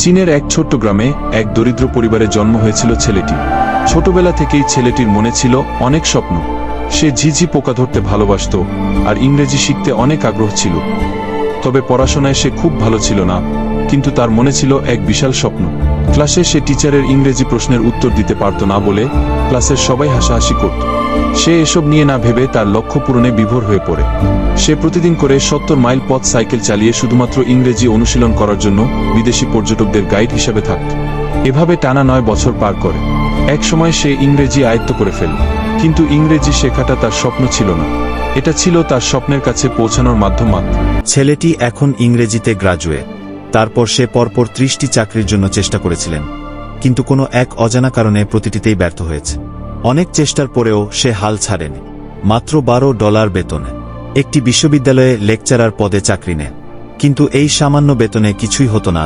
চীনের এক ছোট্ট গ্রামে এক দরিদ্র পরিবারে জন্ম হয়েছিল ছেলেটি। ছোটবেলা থেকেই ছেলেটির মনে ছিল অনেক স্বপ্ন। সে ঝিঝি পোকা ধরতে ভালোবাসত আর ইংরেজি শিখতে অনেক আগ্রহ ছিল। তবে পড়াশোনায় সে খুব ভালো ছিল না, কিন্তু তার মনে ছিল এক বিশাল স্বপ্ন। ক্লাসে সে টিচারের ইংরেজি প্রশ্নের উত্তর দিতে পারত না বলে ক্লাসের সবাই হাসাহাসি করত। সে এসব নিয়ে না ভেবে তার লক্ষ্য পূরণে বিভোর হয়ে পড়ে। সে প্রতিদিন করে 70 মাইল পথ সাইকেল চালিয়ে শুধুমাত্র ইংরেজি অনুশীলন করার জন্য বিদেশি পর্যটকদের গাইড হিসেবে থাকত। এভাবে টানা 9 বছর পার করে। এক সময় সে ইংরেজি আয়ত্ত করে ফেলল, কিন্তু ইংরেজি শেখাটা তার স্বপ্ন ছিল না, এটা ছিল তার স্বপ্নের কাছে পৌঁছানোর মাধ্যম মাত্র। ছেলেটি এখন ইংরেজিতে গ্রাজুয়েট। তারপর সে পরপর 30টি চাকরির জন্য চেষ্টা করেছিলেন, কিন্তু কোনো এক অজানা কারণে প্রতিটিতেই ব্যর্থ হয়েছে। অনেক চেষ্টার পরেও সে হাল ছাড়েনি। মাত্র $12 বেতনে একটি বিশ্ববিদ্যালয়ে লেকচারার পদে চাকরি নেয়, কিন্তু এই সামান্য বেতনে কিছুই হতো না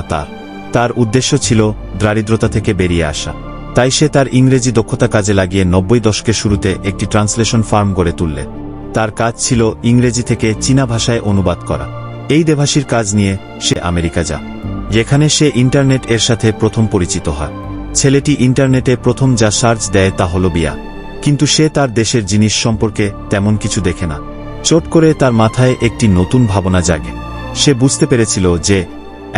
তার উদ্দেশ্য ছিল দারিদ্রতা থেকে বেরিয়ে আসা। তাই সে তার ইংরেজি দক্ষতা কাজে লাগিয়ে 90 দশকের শুরুতে একটি ট্রান্সলেশন ফার্ম গড়ে তুললে। তার কাজ ছিল ইংরেজি থেকে চীনা ভাষায় অনুবাদ করা। এই দেভাষীর কাজ নিয়ে সে আমেরিকা যায়, যেখানে সে ইন্টারনেট এর সাথে প্রথম পরিচিত হয়। ছেলেটি ইন্টারনেটে প্রথম যা সার্চ দেয় তা হল বিয়া, কিন্তু সে তার দেশের জিনিস সম্পর্কে তেমন কিছু দেখে না। চট করে তার মাথায় একটি নতুন ভাবনা জাগে। সে বুঝতে পেরেছিল যে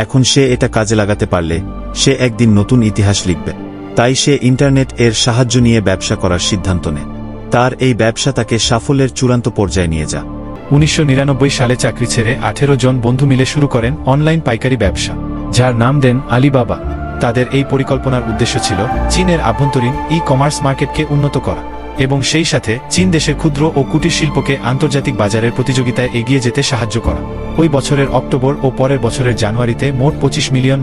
এখন সে এটা কাজে লাগাতে পারলে সে একদিন নতুন ইতিহাস লিখবে। তাই সে ইন্টারনেট এর সাহায্য নিয়ে ব্যবসা করার সিদ্ধান্ত নেয়। তার এই ব্যবসা তাকে সাফল্যের চূড়ান্ত পর্যায়ে নিয়ে যায়। 1999 সালে চাকরি ছেড়ে 18 জন বন্ধু মিলে শুরু করেন অনলাইন পাইকারি ব্যবসা, যার নাম দেন আলিবাবা। তাদের এই পরিকল্পনার উদ্দেশ্য ছিল চীনের আভ্যন্তরীণ ই-কমার্স মার্কেটকে উন্নত করা এবং সেই সাথে চীন দেশের ক্ষুদ্র ও কুটির শিল্পকে আন্তর্জাতিক বাজারের প্রতিযোগিতায় এগিয়ে যেতে সাহায্য করা। ওই বছরের অক্টোবর ও পরের বছরের জানুয়ারিতে মোট $25 মিলিয়ন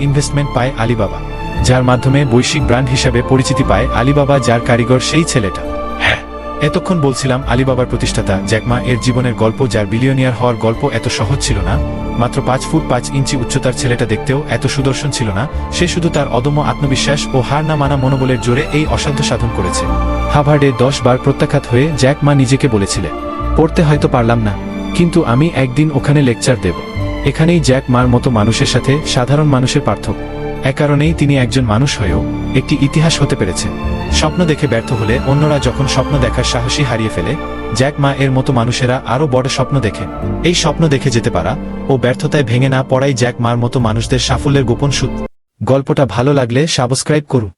ইনভেস্টমেন্ট পায় আলিবাবা, যার মাধ্যমে বৈশ্বিক ব্র্যান্ড হিসাবে পরিচিতি পায় আলিবাবা, যার কারিগর সেই ছেলেটা। এতক্ষণ বলছিলাম আলিবাবার প্রতিষ্ঠাতা জ্যাক মা এর জীবনের গল্প, যার বিলিয়নিয়ার হওয়ার গল্প এত সহজ ছিল না। মাত্র 5 ফুট 5 ইঞ্চি উচ্চতার ছেলেটা দেখতেও এত সুদর্শন ছিল না। সে শুধু তার অদম্য আত্মবিশ্বাস ও হার না মানা মনোবলের জোরে এই অসাধ্য সাধন করেছে। হার্ভার্ডে 10 বার প্রত্যাখ্যাত হয়ে জ্যাক মা নিজেকে বলেছিলেন, পড়তে হয়তো পারলাম না, কিন্তু আমি একদিন ওখানে লেকচার দেব। এখানেই জ্যাক মার মতো মানুষের সাথে সাধারণ মানুষের পার্থক্য। এ কারণেই তিনি একজন মানুষ হয়েও একটি ইতিহাস হতে পেরেছেন। স্বপ্ন দেখে ব্যর্থ হলে অন্যরা যখন স্বপ্ন দেখার সাহসী হারিয়ে ফেলে, জ্যাক মা এর মতো মানুষেরা আরও বড় স্বপ্ন দেখে। এই স্বপ্ন দেখে যেতে পারা ও ব্যর্থতায় ভেঙে না পড়াই জ্যাক মার মতো মানুষদের সাফল্যের গোপন সূত্র। গল্পটা ভালো লাগলে সাবস্ক্রাইব করুন।